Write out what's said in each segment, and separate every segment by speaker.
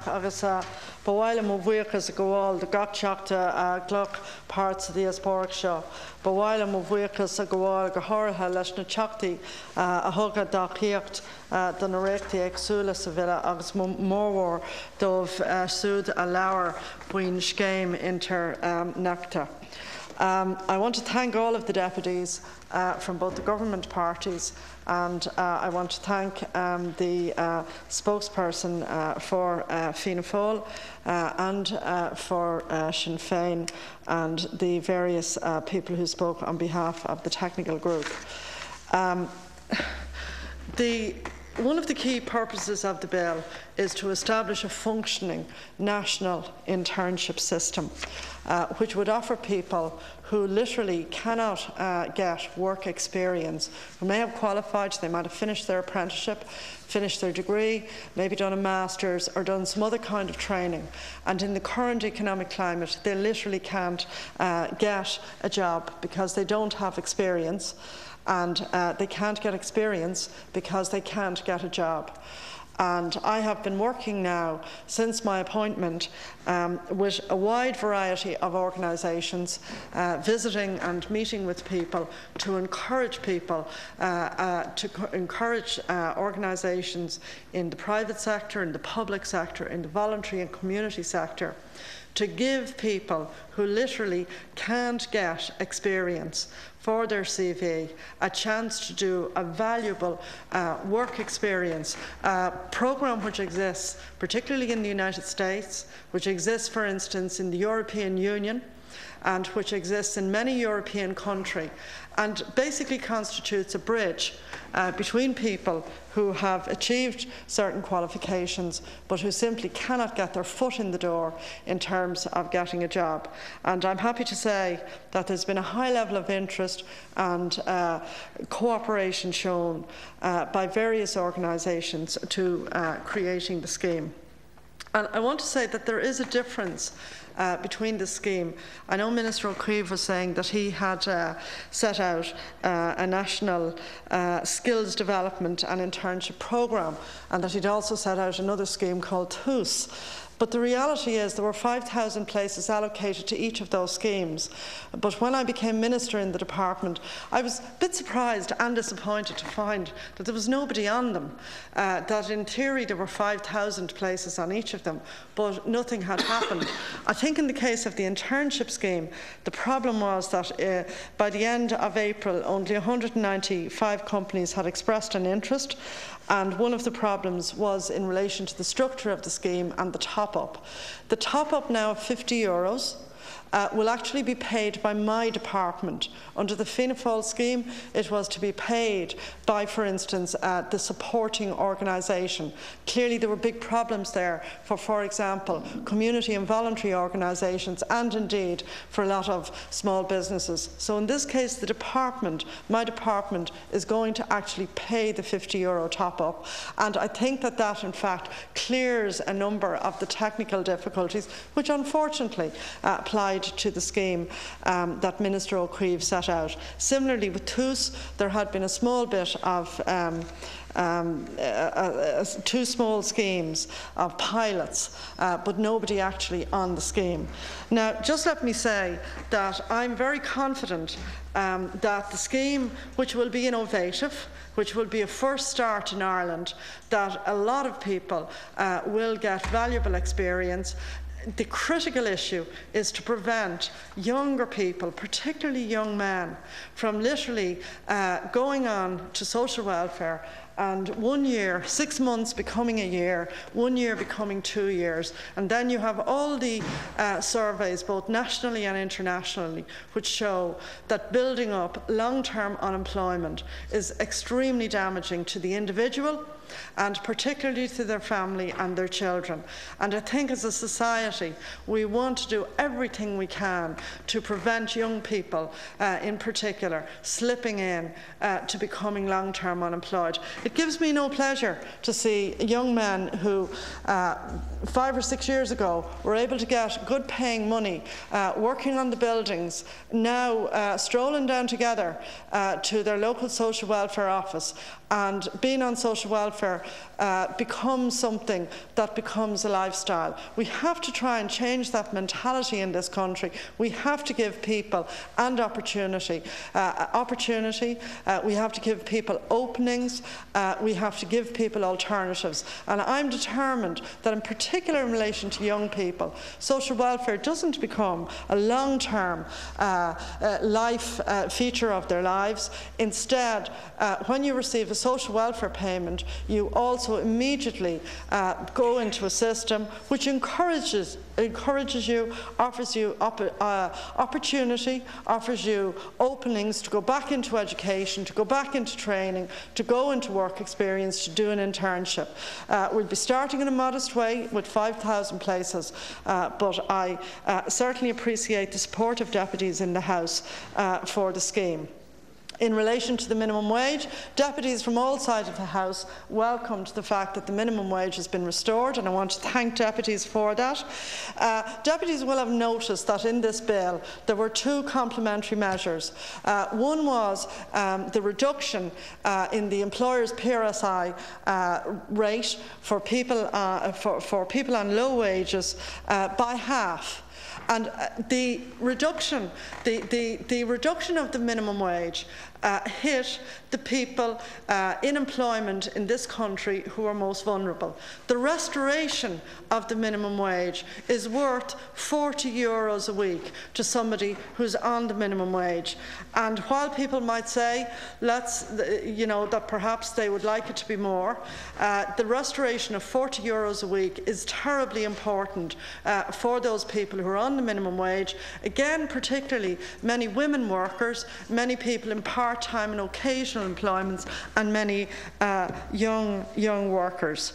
Speaker 1: agus bhile mo bhuichas a goháil de gachseachta gluch parts of the Diasporic seo. Bhile mo bhuichas a goháil go háirithe leis na teachtaí a thugad dachíocht don na réachtaí agsúla sa bhile agus mórmhór dómh súd a leabhar buin scéim inter necta. I want to thank all of the deputies from both the government parties, and I want to thank the spokesperson for Fianna Fáil and for Sinn Féin and the various people who spoke on behalf of the technical group. One of the key purposes of the bill is to establish a functioning national internship system which would offer people who literally cannot get work experience, who may have qualified, they might have finished their apprenticeship, finished their degree, maybe done a master's or done some other kind of training, and in the current economic climate they literally can't get a job because they don't have experience, and they can't get experience because they can't get a job. And I have been working now since my appointment with a wide variety of organisations, visiting and meeting with people to encourage people, organisations in the private sector, in the public sector, in the voluntary and community sector, to give people who literally can't get experience for their CV a chance to do a valuable work experience. A programme which exists particularly in the United States, which exists for instance in the European Union, and which exists in many European countries, and basically constitutes a bridge between people who have achieved certain qualifications but who simply cannot get their foot in the door in terms of getting a job. And I'm happy to say that there's been a high level of interest and cooperation shown by various organisations to creating the scheme. And I want to say that there is a difference between the scheme. I know Minister O'Keefe was saying that he had set out a national skills development and internship programme, and that he'd also set out another scheme called TOOS. But the reality is there were 5,000 places allocated to each of those schemes. But when I became minister in the department, I was a bit surprised and disappointed to find that there was nobody on them, that in theory there were 5,000 places on each of them, but nothing had happened. I think in the case of the internship scheme, the problem was that by the end of April, only 195 companies had expressed an interest, and one of the problems was in relation to the structure of the scheme and the top-up. The top-up now of €50 will actually be paid by my department. Under the Fianna Fáil scheme, it was to be paid by, for instance, the supporting organisation. Clearly there were big problems there for example, community and voluntary organisations, and indeed for a lot of small businesses. So in this case, the department, my department, is going to actually pay the €50 top-up, and I think that that in fact clears a number of the technical difficulties which unfortunately applied to the scheme that Minister O'Keefe set out. Similarly with TOOS, there had been a small bit of two small schemes of pilots, but nobody actually on the scheme. Now, just let me say that I'm very confident that the scheme, which will be innovative, which will be a first start in Ireland, that a lot of people will get valuable experience. The critical issue is to prevent younger people, particularly young men, from literally going on to social welfare and 1 year, 6 months becoming a year, 1 year becoming 2 years, and then you have all the surveys, both nationally and internationally, which show that building up long-term unemployment is extremely damaging to the individual and particularly to their family and their children. And I think as a society we want to do everything we can to prevent young people in particular slipping in to becoming long-term unemployed. It gives me no pleasure to see young men who 5 or 6 years ago were able to get good paying money working on the buildings, now strolling down together to their local social welfare office and being on social welfare becomes something that becomes a lifestyle. We have to try and change that mentality in this country. We have to give people and opportunity. We have to give people openings. We have to give people alternatives. And I'm determined that, in particular in relation to young people, social welfare doesn't become a long-term life feature of their lives. Instead, when you receive a social welfare payment, you also immediately go into a system which encourages you, offers you opportunity, offers you openings to go back into education, to go back into training, to go into work experience, to do an internship. We'll be starting in a modest way with 5,000 places, but I certainly appreciate the support of deputies in the House for the scheme. In relation to the minimum wage, deputies from all sides of the House welcomed the fact that the minimum wage has been restored, and I want to thank deputies for that. Deputies will have noticed that in this bill there were two complementary measures. One was the reduction in the employer's PRSI rate for people on low wages by half. And the reduction of the minimum wage hit the people in employment in this country who are most vulnerable. The restoration of the minimum wage is worth €40 a week to somebody who's on the minimum wage. And while people might say, that perhaps they would like it to be more, the restoration of €40 a week is terribly important for those people who are on the minimum wage. Again, particularly many women workers, many people in part-time and occasional employments, and many young workers.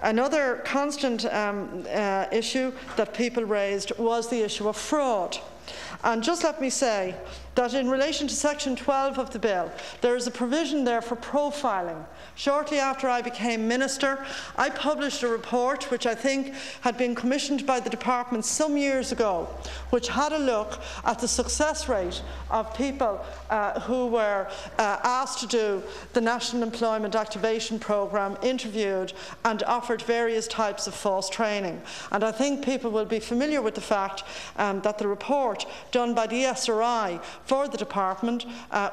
Speaker 1: Another constant issue that people raised was the issue of fraud. And just let me say that in relation to Section 12 of the bill, there is a provision there for profiling. Shortly after I became Minister, I published a report which I think had been commissioned by the Department some years ago, which had a look at the success rate of people who were asked to do the National Employment Activation Programme, interviewed and offered various types of false training. And I think people will be familiar with the fact that the report done by the SRI for the Department,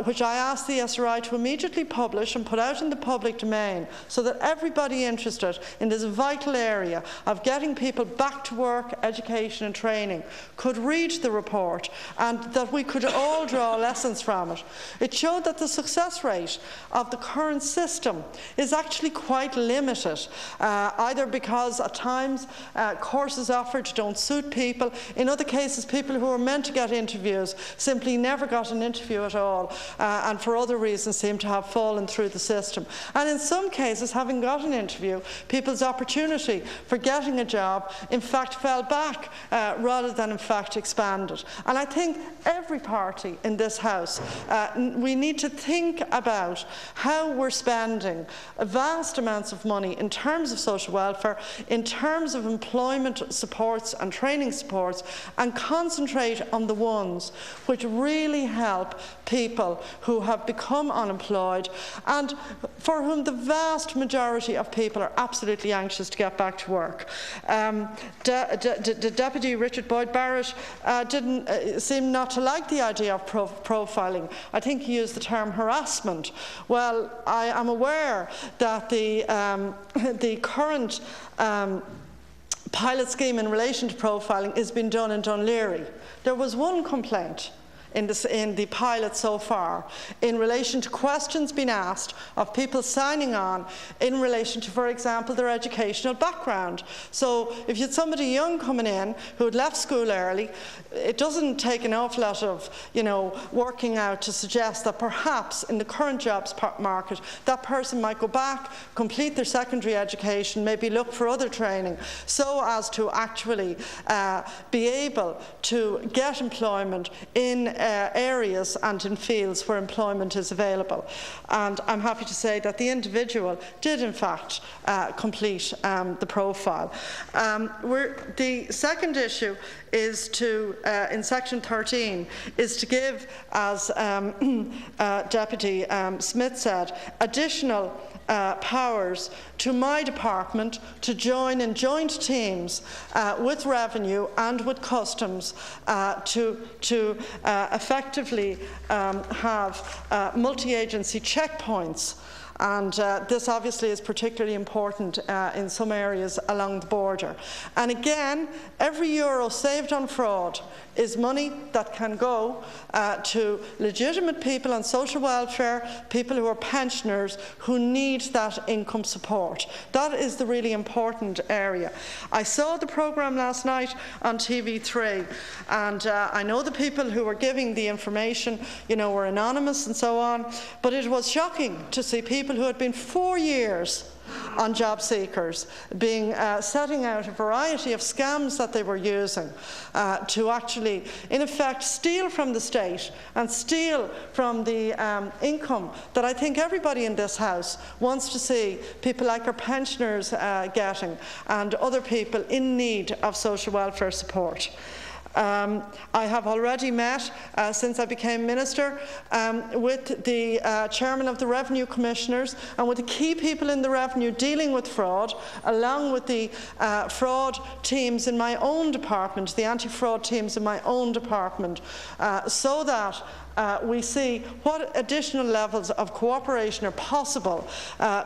Speaker 1: which I asked the SRI to immediately publish and put out in the public domain so that everybody interested in this vital area of getting people back to work, education and training could read the report, and that we could all draw lessons from it. It showed that the success rate of the current system is actually quite limited, either because at times courses offered don't suit people. In other cases, people who are meant to get interviews simply never got an interview at all, and for other reasons seem to have fallen through the system. And in some cases, having got an interview, people's opportunity for getting a job in fact fell back rather than in fact expanded. And I think every party in this House, we need to think about how we're spending vast amounts of money in terms of social welfare, in terms of employment supports and training supports, and concentrate on the ones which really help people who have become unemployed and for whom the vast majority of people are absolutely anxious to get back to work. Deputy Richard Boyd Barrett didn't seem not to like the idea of profiling. I think he used the term harassment. Well, I am aware that the current pilot scheme in relation to profiling is being done in Dún Laoghaire. There was one complaint in the pilot so far in relation to questions being asked of people signing on in relation to, for example, their educational background. So if you had somebody young coming in who had left school early, it doesn't take an awful lot of working out to suggest that perhaps in the current jobs market that person might go back, complete their secondary education, maybe look for other training, so as to actually be able to get employment in areas and in fields where employment is available. And I'm happy to say that the individual did in fact complete the profile. The second issue is to, in section 13, is to give, as Deputy Smith said, additional powers to my department to join in joint teams with Revenue and with Customs to effectively have multi-agency checkpoints. And this obviously is particularly important in some areas along the border. And again, every euro saved on fraud is money that can go to legitimate people on social welfare, people who are pensioners who need that income support. That is the really important area. I saw the programme last night on TV3, and I know the people who were giving the information, you know, were anonymous and so on, but it was shocking to see people who had been 4 years on job seekers being setting out a variety of scams that they were using to actually, in effect, steal from the state and steal from the income that I think everybody in this House wants to see people like our pensioners getting and other people in need of social welfare support. I have already met, since I became Minister, with the Chairman of the Revenue Commissioners and with the key people in the Revenue dealing with fraud, along with the fraud teams in my own department, the anti-fraud teams in my own department, so that we see what additional levels of cooperation are possible,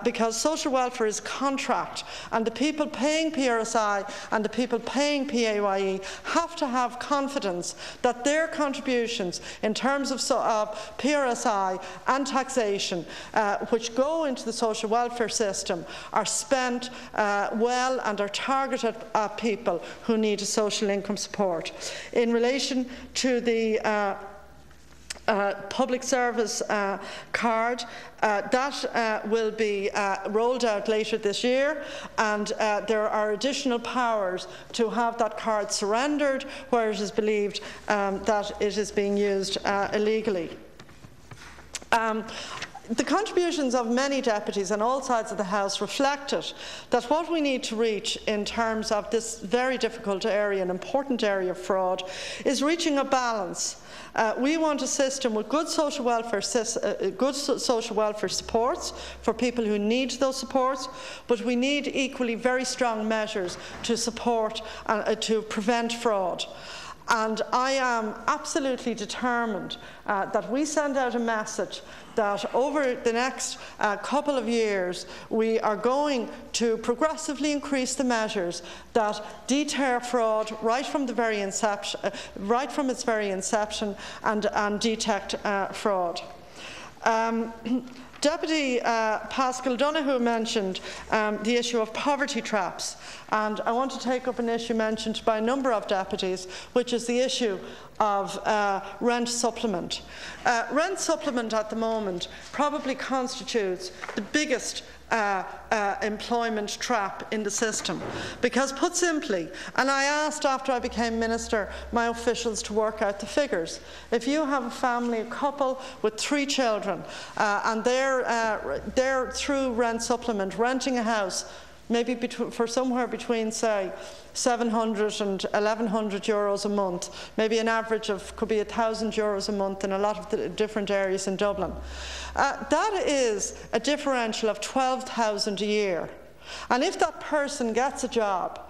Speaker 1: because social welfare is contract, and the people paying PRSI and the people paying PAYE have to have confidence that their contributions in terms of PRSI and taxation, which go into the social welfare system, are spent well and are targeted at people who need social income support. In relation to the public service card, that will be rolled out later this year, and there are additional powers to have that card surrendered where it is believed that it is being used illegally. The contributions of many deputies on all sides of the House reflected that what we need to reach in terms of this very difficult area, an important area of fraud, is reaching a balance. We want a system with good social welfare supports for people who need those supports, but we need equally very strong measures to support and to prevent fraud. And I am absolutely determined that we send out a message that over the next couple of years we are going to progressively increase the measures that deter fraud right from the very inception, and detect fraud. Deputy Paschal Donoghue mentioned the issue of poverty traps, and I want to take up an issue mentioned by a number of deputies, which is the issue of rent supplement. Rent supplement at the moment probably constitutes the biggest employment trap in the system, because, put simply, and I asked after I became Minister my officials to work out the figures, if you have a family, a couple with 3 children, and they're through rent supplement renting a house maybe for somewhere between, say, 700 and 1,100 euros a month, maybe an average of could be 1,000 euros a month in a lot of the different areas in Dublin. That is a differential of 12,000 a year. And if that person gets a job,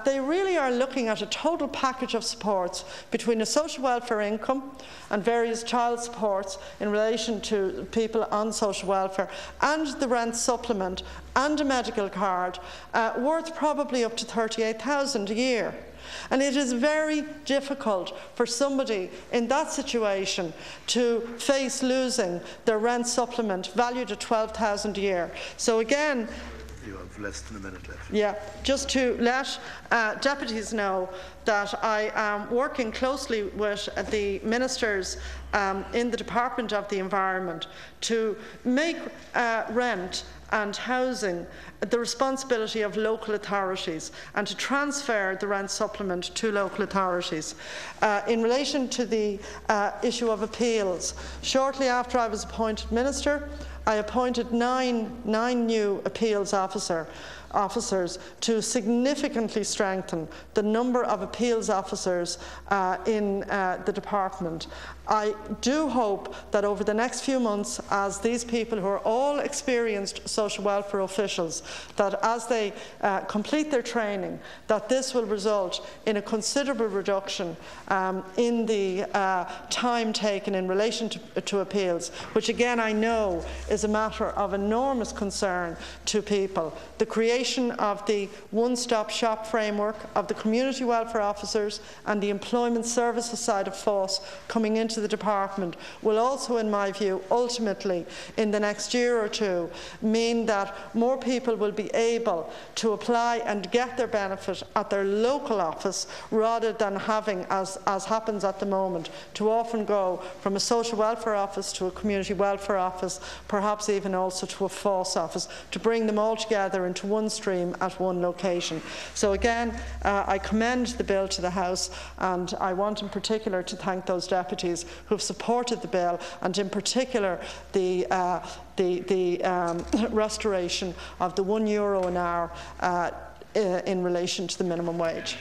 Speaker 1: they really are looking at a total package of supports between a social welfare income and various child supports in relation to people on social welfare and the rent supplement and a medical card worth probably up to 38,000 a year. And it is very difficult for somebody in that situation to face losing their rent supplement valued at 12,000 a year. So again,
Speaker 2: have less than a minute left.
Speaker 1: Yeah, just to let deputies know that I am working closely with the ministers in the Department of the Environment to make rent and housing the responsibility of local authorities and to transfer the rent supplement to local authorities. In relation to the issue of appeals, shortly after I was appointed Minister, I appointed nine new appeals officers to significantly strengthen the number of appeals officers in the department. I do hope that over the next few months, as these people who are all experienced social welfare officials, that as they complete their training, that this will result in a considerable reduction in the time taken in relation to appeals, which again I know is a matter of enormous concern to people. The creation of the one-stop shop framework of the community welfare officers and the employment services side of FOSS coming into the department will also, in my view, ultimately in the next year or two mean that more people will be able to apply and get their benefit at their local office rather than having, as happens at the moment, to often go from a social welfare office to a community welfare office, perhaps even also to a FOSS office, to bring them all together into one stream at one location. So again, I commend the bill to the House, and I want in particular to thank those deputies who have supported the bill, and in particular the restoration of the €1 an hour in relation to the minimum wage.